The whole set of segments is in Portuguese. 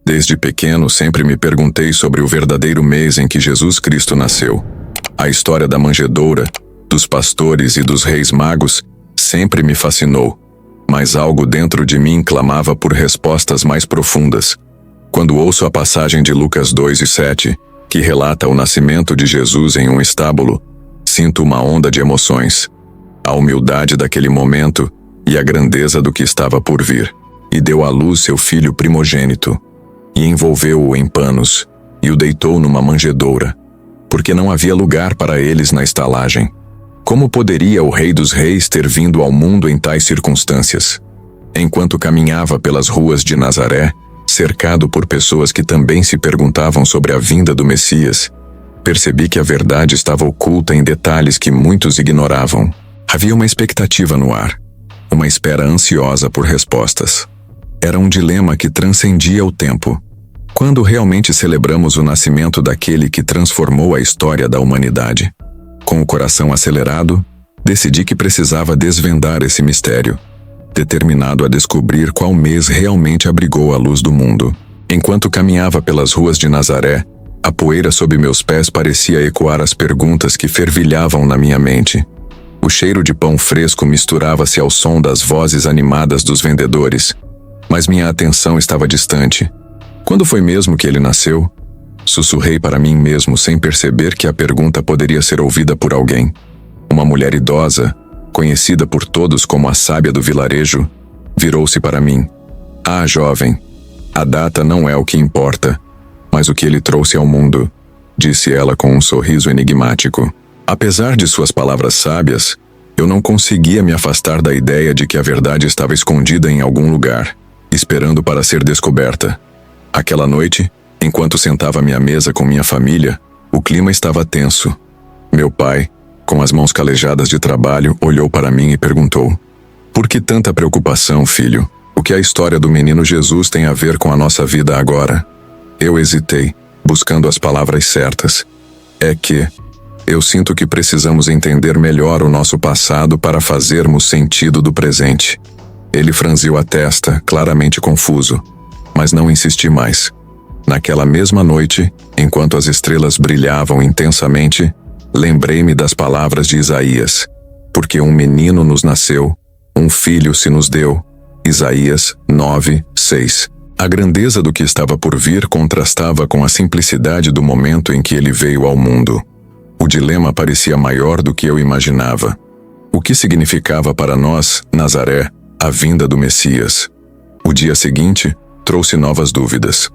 Desde pequeno sempre me perguntei sobre o verdadeiro mês em que Jesus Cristo nasceu. A história da manjedoura, dos pastores e dos reis magos sempre me fascinou, mas algo dentro de mim clamava por respostas mais profundas. Quando ouço a passagem de Lucas 2:7, que relata o nascimento de Jesus em um estábulo, sinto uma onda de emoções. A humildade daquele momento e a grandeza do que estava por vir. E deu à luz seu filho primogênito, e envolveu-o em panos, e o deitou numa manjedoura, porque não havia lugar para eles na estalagem. Como poderia o Rei dos Reis ter vindo ao mundo em tais circunstâncias? Enquanto caminhava pelas ruas de Nazaré, cercado por pessoas que também se perguntavam sobre a vinda do Messias, percebi que a verdade estava oculta em detalhes que muitos ignoravam. Havia uma expectativa no ar, uma espera ansiosa por respostas. Era um dilema que transcendia o tempo. Quando realmente celebramos o nascimento daquele que transformou a história da humanidade? Com o coração acelerado, decidi que precisava desvendar esse mistério, determinado a descobrir qual mês realmente abrigou a luz do mundo. Enquanto caminhava pelas ruas de Nazaré, a poeira sob meus pés parecia ecoar as perguntas que fervilhavam na minha mente. O cheiro de pão fresco misturava-se ao som das vozes animadas dos vendedores, mas minha atenção estava distante. Quando foi mesmo que ele nasceu? Sussurrei para mim mesmo sem perceber que a pergunta poderia ser ouvida por alguém. Uma mulher idosa, conhecida por todos como a sábia do vilarejo, virou-se para mim. Ah, jovem, a data não é o que importa, mas o que ele trouxe ao mundo, disse ela com um sorriso enigmático. Apesar de suas palavras sábias, eu não conseguia me afastar da ideia de que a verdade estava escondida em algum lugar, esperando para ser descoberta. Aquela noite, enquanto sentava à minha mesa com minha família, o clima estava tenso. Meu pai, com as mãos calejadas de trabalho, olhou para mim e perguntou: "Por que tanta preocupação, filho? O que a história do menino Jesus tem a ver com a nossa vida agora?" Eu hesitei, buscando as palavras certas. É que eu sinto que precisamos entender melhor o nosso passado para fazermos sentido do presente. Ele franziu a testa, claramente confuso, mas não insisti mais. Naquela mesma noite, enquanto as estrelas brilhavam intensamente, lembrei-me das palavras de Isaías: "Porque um menino nos nasceu, um filho se nos deu." Isaías 9:6. A grandeza do que estava por vir contrastava com a simplicidade do momento em que ele veio ao mundo. O dilema parecia maior do que eu imaginava. O que significava para nós, Nazaré, a vinda do Messias? O dia seguinte trouxe novas dúvidas.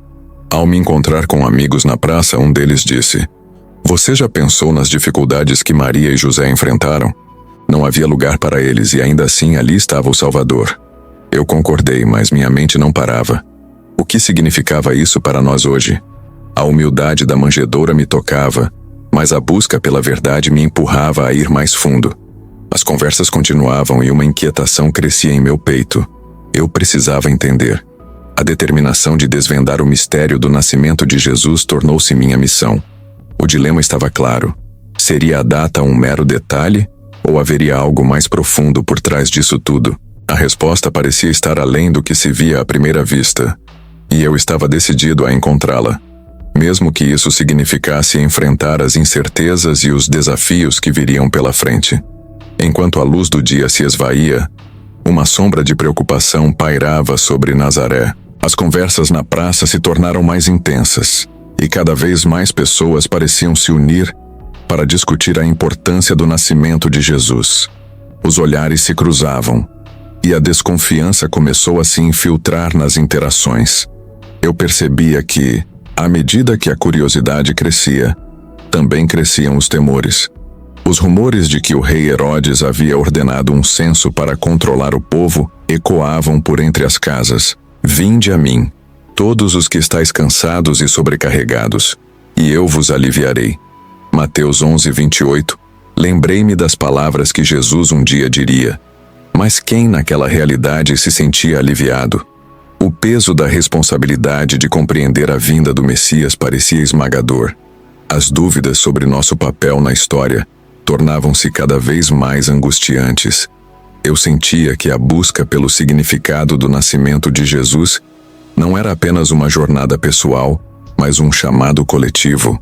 Ao me encontrar com amigos na praça, um deles disse: "Você já pensou nas dificuldades que Maria e José enfrentaram? Não havia lugar para eles e ainda assim ali estava o Salvador." Eu concordei, mas minha mente não parava. O que significava isso para nós hoje? A humildade da manjedoura me tocava, mas a busca pela verdade me empurrava a ir mais fundo. As conversas continuavam e uma inquietação crescia em meu peito. Eu precisava entender. A determinação de desvendar o mistério do nascimento de Jesus tornou-se minha missão. O dilema estava claro. Seria a data um mero detalhe, ou haveria algo mais profundo por trás disso tudo? A resposta parecia estar além do que se via à primeira vista, e eu estava decidido a encontrá-la, mesmo que isso significasse enfrentar as incertezas e os desafios que viriam pela frente. Enquanto a luz do dia se esvaía, uma sombra de preocupação pairava sobre Nazaré. As conversas na praça se tornaram mais intensas, e cada vez mais pessoas pareciam se unir para discutir a importância do nascimento de Jesus. Os olhares se cruzavam, e a desconfiança começou a se infiltrar nas interações. Eu percebia que, à medida que a curiosidade crescia, também cresciam os temores. Os rumores de que o rei Herodes havia ordenado um censo para controlar o povo ecoavam por entre as casas. "Vinde a mim, todos os que estáis cansados e sobrecarregados, e eu vos aliviarei." Mateus 11:28. Lembrei-me das palavras que Jesus um dia diria. Mas quem naquela realidade se sentia aliviado? O peso da responsabilidade de compreender a vinda do Messias parecia esmagador. As dúvidas sobre nosso papel na história tornavam-se cada vez mais angustiantes. Eu sentia que a busca pelo significado do nascimento de Jesus Não era apenas uma jornada pessoal, mas um chamado coletivo.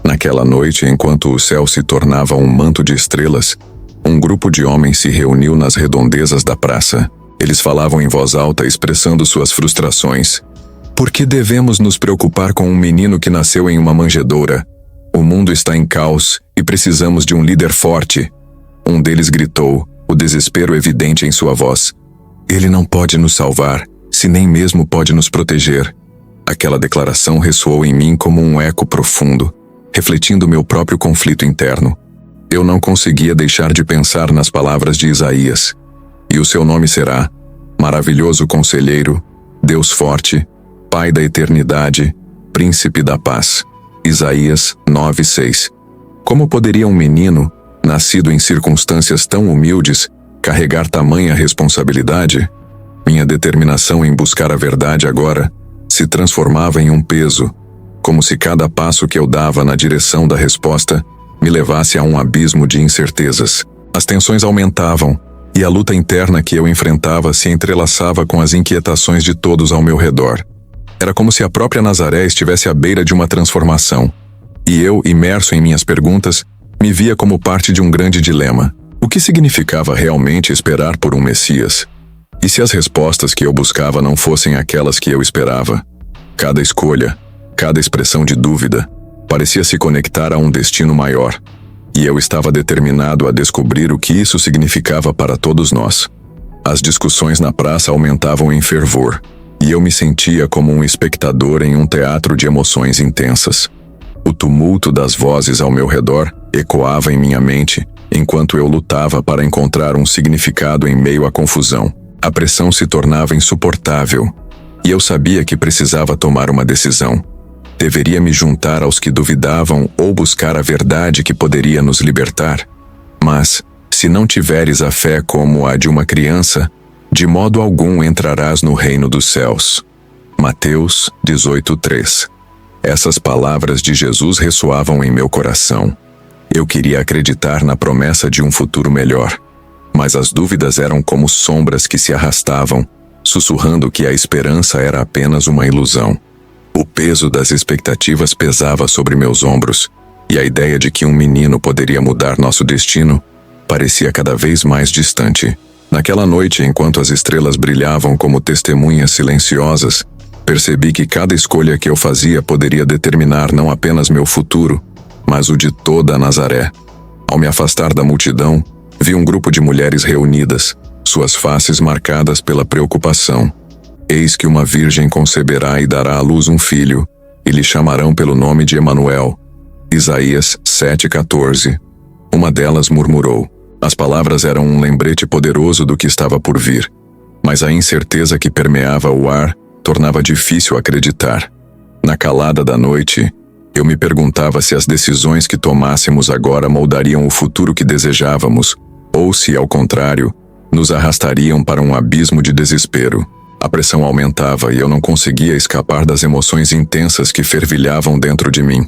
Naquela noite, enquanto o céu se tornava um manto de estrelas, um grupo de homens se reuniu nas redondezas da praça. Eles falavam em voz alta, expressando suas frustrações. Por que devemos nos preocupar com um menino que nasceu em uma manjedoura? O mundo está em caos e precisamos de um líder forte. Um deles gritou, o desespero evidente em sua voz. Ele não pode nos salvar, se nem mesmo pode nos proteger. Aquela declaração ressoou em mim como um eco profundo, refletindo meu próprio conflito interno. Eu não conseguia deixar de pensar nas palavras de Isaías. E o seu nome será Maravilhoso Conselheiro, Deus Forte, Pai da Eternidade, Príncipe da Paz. Isaías 9:6. Como poderia um menino, nascido em circunstâncias tão humildes, carregar tamanha responsabilidade? Minha determinação em buscar a verdade agora se transformava em um peso, como se cada passo que eu dava na direção da resposta me levasse a um abismo de incertezas. As tensões aumentavam, e a luta interna que eu enfrentava se entrelaçava com as inquietações de todos ao meu redor. Era como se a própria Nazaré estivesse à beira de uma transformação, e eu, imerso em minhas perguntas, me via como parte de um grande dilema. O que significava realmente esperar por um Messias? E se as respostas que eu buscava não fossem aquelas que eu esperava? Cada escolha, cada expressão de dúvida, parecia se conectar a um destino maior, e eu estava determinado a descobrir o que isso significava para todos nós. As discussões na praça aumentavam em fervor, e eu me sentia como um espectador em um teatro de emoções intensas. O tumulto das vozes ao meu redor ecoava em minha mente, enquanto eu lutava para encontrar um significado em meio à confusão. A pressão se tornava insuportável, e eu sabia que precisava tomar uma decisão. Deveria me juntar aos que duvidavam ou buscar a verdade que poderia nos libertar? Mas, se não tiveres a fé como a de uma criança, de modo algum entrarás no reino dos céus. Mateus 18:3. Essas palavras de Jesus ressoavam em meu coração. Eu queria acreditar na promessa de um futuro melhor, mas as dúvidas eram como sombras que se arrastavam, sussurrando que a esperança era apenas uma ilusão. O peso das expectativas pesava sobre meus ombros, e a ideia de que um menino poderia mudar nosso destino parecia cada vez mais distante. Naquela noite, enquanto as estrelas brilhavam como testemunhas silenciosas, percebi que cada escolha que eu fazia poderia determinar não apenas meu futuro, mas o de toda a Nazaré. Ao me afastar da multidão, vi um grupo de mulheres reunidas, suas faces marcadas pela preocupação. Eis que uma virgem conceberá e dará à luz um filho, e lhe chamarão pelo nome de Emanuel. Isaías 7:14. Uma delas murmurou. As palavras eram um lembrete poderoso do que estava por vir, mas a incerteza que permeava o ar tornava difícil acreditar. Na calada da noite, eu me perguntava se as decisões que tomássemos agora moldariam o futuro que desejávamos, ou se, ao contrário, nos arrastariam para um abismo de desespero. A pressão aumentava e eu não conseguia escapar das emoções intensas que fervilhavam dentro de mim.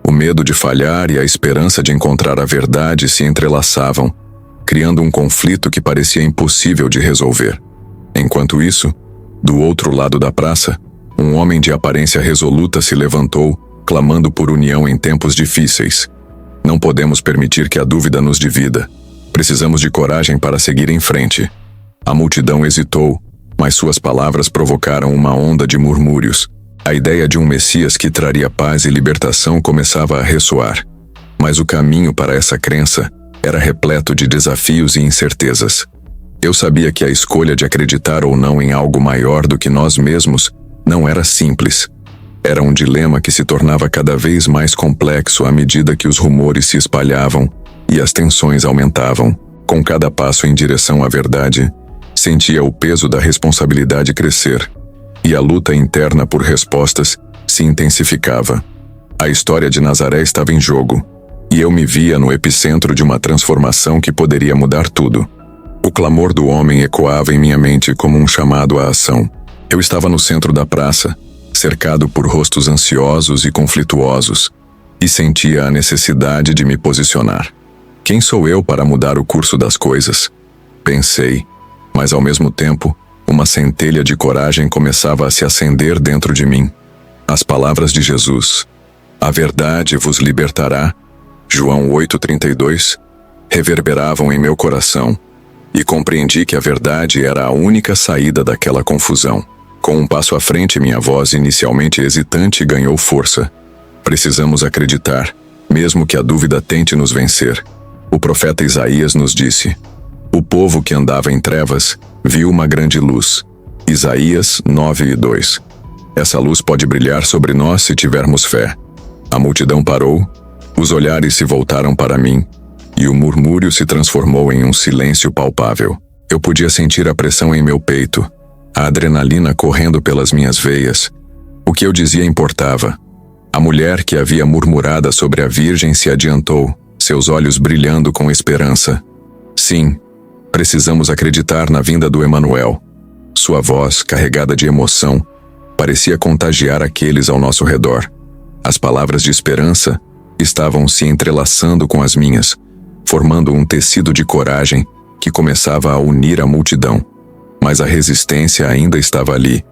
O medo de falhar e a esperança de encontrar a verdade se entrelaçavam, criando um conflito que parecia impossível de resolver. Enquanto isso, do outro lado da praça, um homem de aparência resoluta se levantou, clamando por união em tempos difíceis. Não podemos permitir que a dúvida nos divida. Precisamos de coragem para seguir em frente. A multidão hesitou, mas suas palavras provocaram uma onda de murmúrios. A ideia de um Messias que traria paz e libertação começava a ressoar. Mas o caminho para essa crença era repleto de desafios e incertezas. Eu sabia que a escolha de acreditar ou não em algo maior do que nós mesmos não era simples. Era um dilema que se tornava cada vez mais complexo à medida que os rumores se espalhavam e as tensões aumentavam. Com cada passo em direção à verdade, sentia o peso da responsabilidade crescer, e a luta interna por respostas se intensificava. A história de Nazaré estava em jogo, e eu me via no epicentro de uma transformação que poderia mudar tudo. O clamor do homem ecoava em minha mente como um chamado à ação. Eu estava no centro da praça, cercado por rostos ansiosos e conflituosos, e sentia a necessidade de me posicionar. Quem sou eu para mudar o curso das coisas? Pensei, mas ao mesmo tempo, Uma centelha de coragem começava a se acender dentro de mim. As palavras de Jesus, "A verdade vos libertará", João 8,32, reverberavam em meu coração, e compreendi que a verdade era a única saída daquela confusão. Com um passo à frente, minha voz, inicialmente hesitante, ganhou força. Precisamos acreditar, mesmo que a dúvida tente nos vencer. O profeta Isaías nos disse: "O povo que andava em trevas viu uma grande luz." Isaías 9:2. Essa luz pode brilhar sobre nós se tivermos fé. A multidão parou, os olhares se voltaram para mim, e o murmúrio se transformou em um silêncio palpável. Eu podia sentir a pressão em meu peito, a adrenalina correndo pelas minhas veias. O que eu dizia importava. A mulher que havia murmurado sobre a Virgem se adiantou, seus olhos brilhando com esperança. Sim, precisamos acreditar na vinda do Emanuel. Sua voz, carregada de emoção, parecia contagiar aqueles ao nosso redor. As palavras de esperança estavam se entrelaçando com as minhas, formando um tecido de coragem que começava a unir a multidão. Mas a resistência ainda estava ali.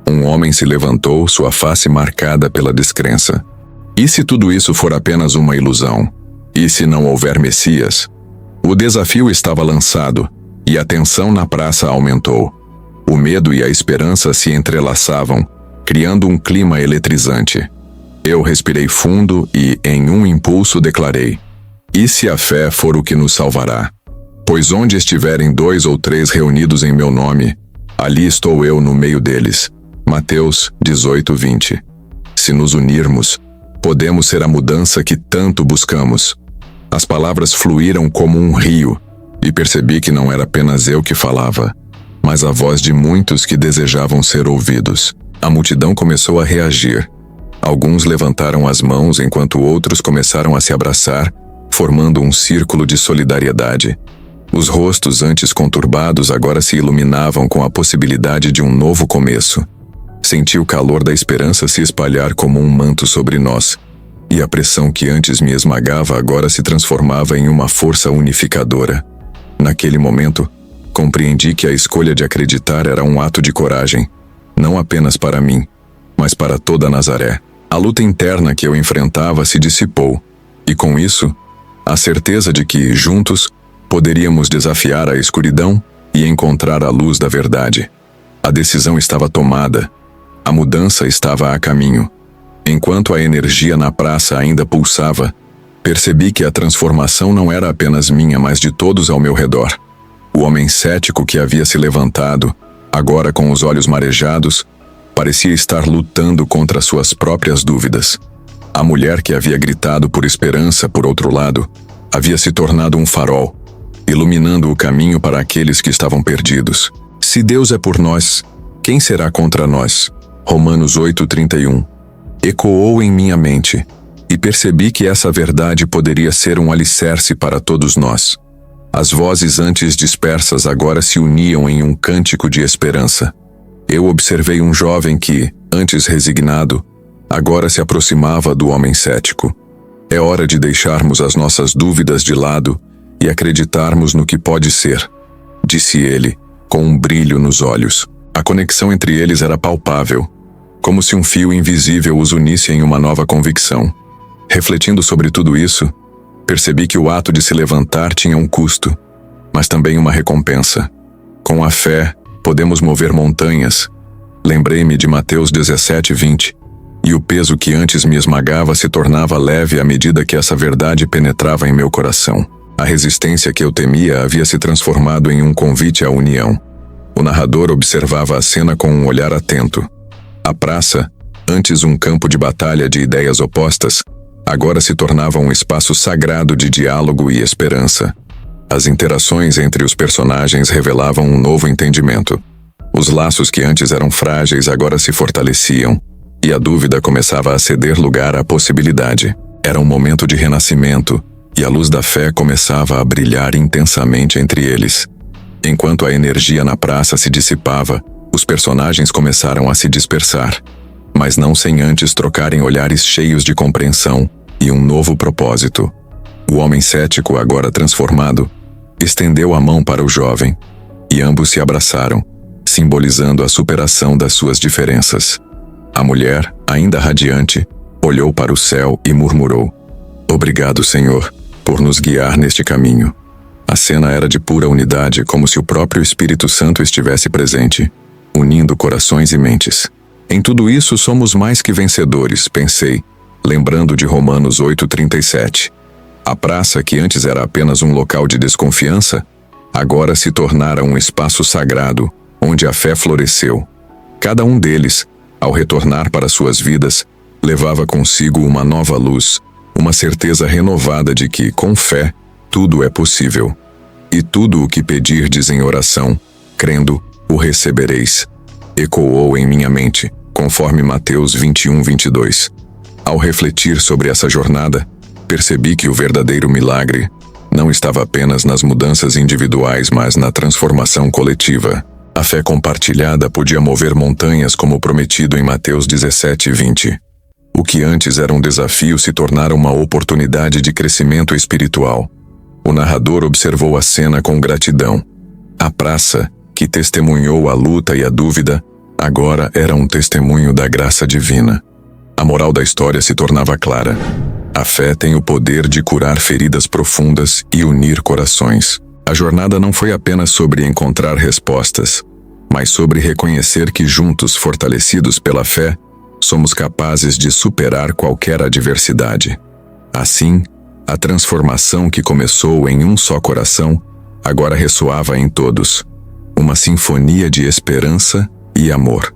Um homem se levantou, sua face marcada pela descrença. E se tudo isso for apenas uma ilusão? E se não houver Messias? O desafio estava lançado, e a tensão na praça aumentou. O medo e a esperança se entrelaçavam, criando um clima eletrizante. Eu respirei fundo e, em um impulso, declarei: "E se a fé for o que nos salvará? Pois onde estiverem 2 ou 3 reunidos em meu nome, ali estou eu no meio deles." Mateus 18:20. Se nos unirmos, podemos ser a mudança que tanto buscamos. As palavras fluíram como um rio, e percebi que não era apenas eu que falava, mas a voz de muitos que desejavam ser ouvidos. A multidão começou a reagir. Alguns levantaram as mãos enquanto outros começaram a se abraçar, formando um círculo de solidariedade. Os rostos antes conturbados agora se iluminavam com a possibilidade de um novo começo. Senti o calor da esperança se espalhar como um manto sobre nós, e a pressão que antes me esmagava agora se transformava em uma força unificadora. Naquele momento, compreendi que a escolha de acreditar era um ato de coragem, não apenas para mim, mas para toda Nazaré. A luta interna que eu enfrentava se dissipou, e com isso, a certeza de que, juntos, poderíamos desafiar a escuridão e encontrar a luz da verdade. A decisão estava tomada. A mudança estava a caminho. Enquanto a energia na praça ainda pulsava, percebi que a transformação não era apenas minha, mas de todos ao meu redor. O homem cético que havia se levantado, agora com os olhos marejados, parecia estar lutando contra suas próprias dúvidas. A mulher que havia gritado por esperança, por outro lado, havia se tornado um farol, iluminando o caminho para aqueles que estavam perdidos. Se Deus é por nós, quem será contra nós? Romanos 8:31. Ecoou em minha mente, e percebi que essa verdade poderia ser um alicerce para todos nós. As vozes antes dispersas agora se uniam em um cântico de esperança. Eu observei um jovem que, antes resignado, agora se aproximava do homem cético. É hora de deixarmos as nossas dúvidas de lado e acreditarmos no que pode ser, disse ele, com um brilho nos olhos. A conexão entre eles era palpável, como se um fio invisível os unisse em uma nova convicção. Refletindo sobre tudo isso, percebi que o ato de se levantar tinha um custo, mas também uma recompensa. Com a fé, podemos mover montanhas. Lembrei-me de Mateus 17:20, e o peso que antes me esmagava se tornava leve à medida que essa verdade penetrava em meu coração. A resistência que eu temia havia se transformado em um convite à união. O narrador observava a cena com um olhar atento. A praça, antes um campo de batalha de ideias opostas, agora se tornava um espaço sagrado de diálogo e esperança. As interações entre os personagens revelavam um novo entendimento. Os laços que antes eram frágeis agora se fortaleciam, e a dúvida começava a ceder lugar à possibilidade. Era um momento de renascimento, e a luz da fé começava a brilhar intensamente entre eles. Enquanto a energia na praça se dissipava, os personagens começaram a se dispersar, mas não sem antes trocarem olhares cheios de compreensão e um novo propósito. O homem cético, agora transformado, estendeu a mão para o jovem, e ambos se abraçaram, simbolizando a superação das suas diferenças. A mulher, ainda radiante, olhou para o céu e murmurou: "Obrigado, Senhor, por nos guiar neste caminho." A cena era de pura unidade, como se o próprio Espírito Santo estivesse presente, unindo corações e mentes. Em tudo isso somos mais que vencedores, pensei, lembrando de Romanos 8:37. A praça, que antes era apenas um local de desconfiança, agora se tornara um espaço sagrado, onde a fé floresceu. Cada um deles, ao retornar para suas vidas, levava consigo uma nova luz, uma certeza renovada de que, com fé, tudo é possível. E tudo o que pedirdes em oração, crendo, o recebereis. Ecoou em minha mente, conforme Mateus 21:22. Ao refletir sobre essa jornada, percebi que o verdadeiro milagre não estava apenas nas mudanças individuais, mas na transformação coletiva. A fé compartilhada podia mover montanhas, como prometido em Mateus 17:20. O que antes era um desafio se tornara uma oportunidade de crescimento espiritual. O narrador observou a cena com gratidão. A praça, que testemunhou a luta e a dúvida, agora era um testemunho da graça divina. A moral da história se tornava clara. A fé tem o poder de curar feridas profundas e unir corações. A jornada não foi apenas sobre encontrar respostas, mas sobre reconhecer que juntos, fortalecidos pela fé, somos capazes de superar qualquer adversidade. Assim, a transformação que começou em um só coração, agora ressoava em todos. Uma sinfonia de esperança e amor.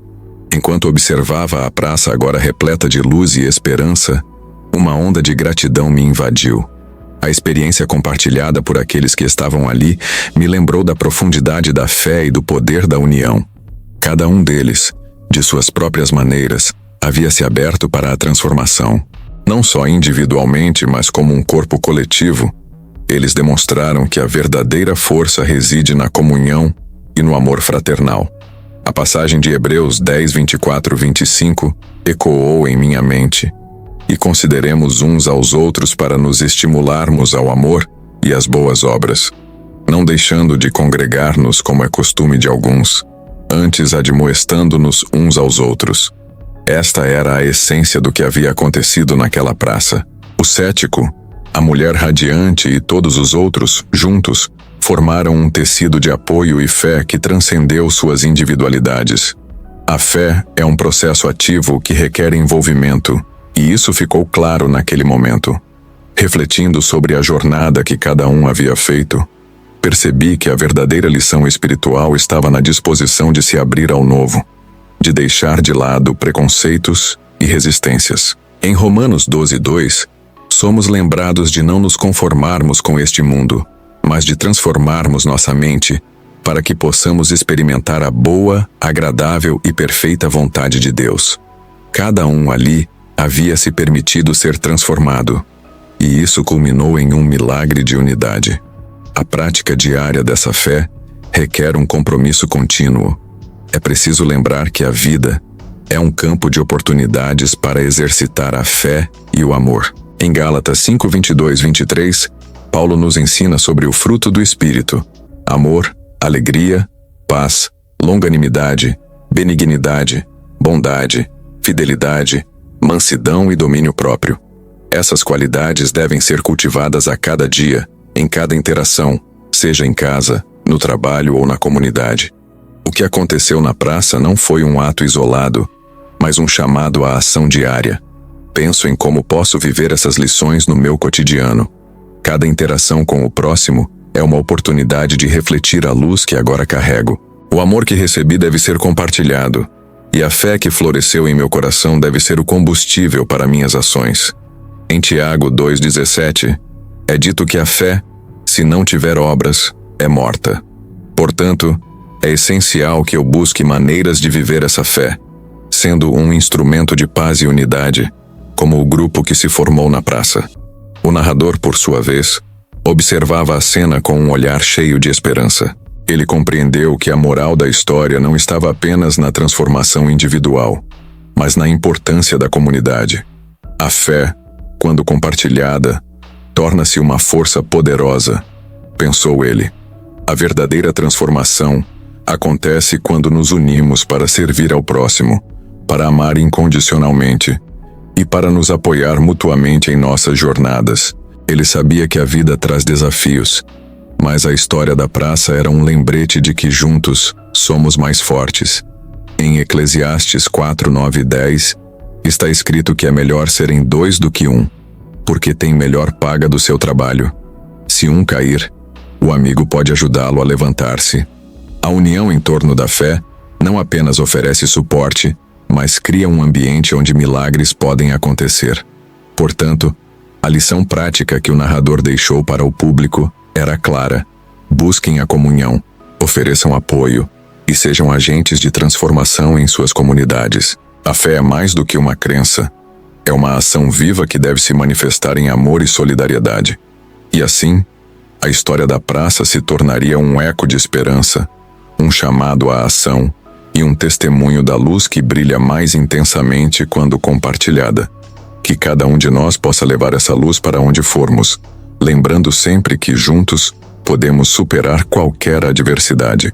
Enquanto observava a praça agora repleta de luz e esperança, uma onda de gratidão me invadiu. A experiência compartilhada por aqueles que estavam ali me lembrou da profundidade da fé e do poder da união. Cada um deles, de suas próprias maneiras, havia se aberto para a transformação. Não só individualmente, mas como um corpo coletivo, eles demonstraram que a verdadeira força reside na comunhão e no amor fraternal. A passagem de Hebreus 10:24-25 ecoou em minha mente. E consideremos uns aos outros para nos estimularmos ao amor e às boas obras, não deixando de congregar-nos como é costume de alguns, antes admoestando-nos uns aos outros. Esta era a essência do que havia acontecido naquela praça. O cético, a mulher radiante e todos os outros, juntos, formaram um tecido de apoio e fé que transcendeu suas individualidades. A fé é um processo ativo que requer envolvimento, e isso ficou claro naquele momento. Refletindo sobre a jornada que cada um havia feito, percebi que a verdadeira lição espiritual estava na disposição de se abrir ao novo, de deixar de lado preconceitos e resistências. Em Romanos 12:2, somos lembrados de não nos conformarmos com este mundo, mas de transformarmos nossa mente para que possamos experimentar a boa, agradável e perfeita vontade de Deus. Cada um ali havia se permitido ser transformado, e isso culminou em um milagre de unidade. A prática diária dessa fé requer um compromisso contínuo. É preciso lembrar que a vida é um campo de oportunidades para exercitar a fé e o amor. Em Gálatas 5:22-23, Paulo nos ensina sobre o fruto do Espírito: amor, alegria, paz, longanimidade, benignidade, bondade, fidelidade, mansidão e domínio próprio. Essas qualidades devem ser cultivadas a cada dia, em cada interação, seja em casa, no trabalho ou na comunidade. O que aconteceu na praça não foi um ato isolado, mas um chamado à ação diária. Penso em como posso viver essas lições no meu cotidiano. Cada interação com o próximo é uma oportunidade de refletir a luz que agora carrego. O amor que recebi deve ser compartilhado, e a fé que floresceu em meu coração deve ser o combustível para minhas ações. Em Tiago 2:17, é dito que a fé, se não tiver obras, é morta. Portanto, é essencial que eu busque maneiras de viver essa fé, sendo um instrumento de paz e unidade, como o grupo que se formou na praça. O narrador, por sua vez, observava a cena com um olhar cheio de esperança. Ele compreendeu que a moral da história não estava apenas na transformação individual, mas na importância da comunidade. A fé, quando compartilhada, torna-se uma força poderosa, pensou ele. A verdadeira transformação acontece quando nos unimos para servir ao próximo, para amar incondicionalmente e para nos apoiar mutuamente em nossas jornadas. Ele sabia que a vida traz desafios, mas a história da praça era um lembrete de que juntos somos mais fortes. Em Eclesiastes 4, 9 e 10, está escrito que é melhor serem 2 do que 1, porque tem melhor paga do seu trabalho. Se um cair, o amigo pode ajudá-lo a levantar-se. A união em torno da fé não apenas oferece suporte, mas cria um ambiente onde milagres podem acontecer. Portanto, a lição prática que o narrador deixou para o público era clara: busquem a comunhão, ofereçam apoio e sejam agentes de transformação em suas comunidades. A fé é mais do que uma crença, é uma ação viva que deve se manifestar em amor e solidariedade. E assim, a história da praça se tornaria um eco de esperança, um chamado à ação e um testemunho da luz que brilha mais intensamente quando compartilhada. Que cada um de nós possa levar essa luz para onde formos, lembrando sempre que juntos podemos superar qualquer adversidade.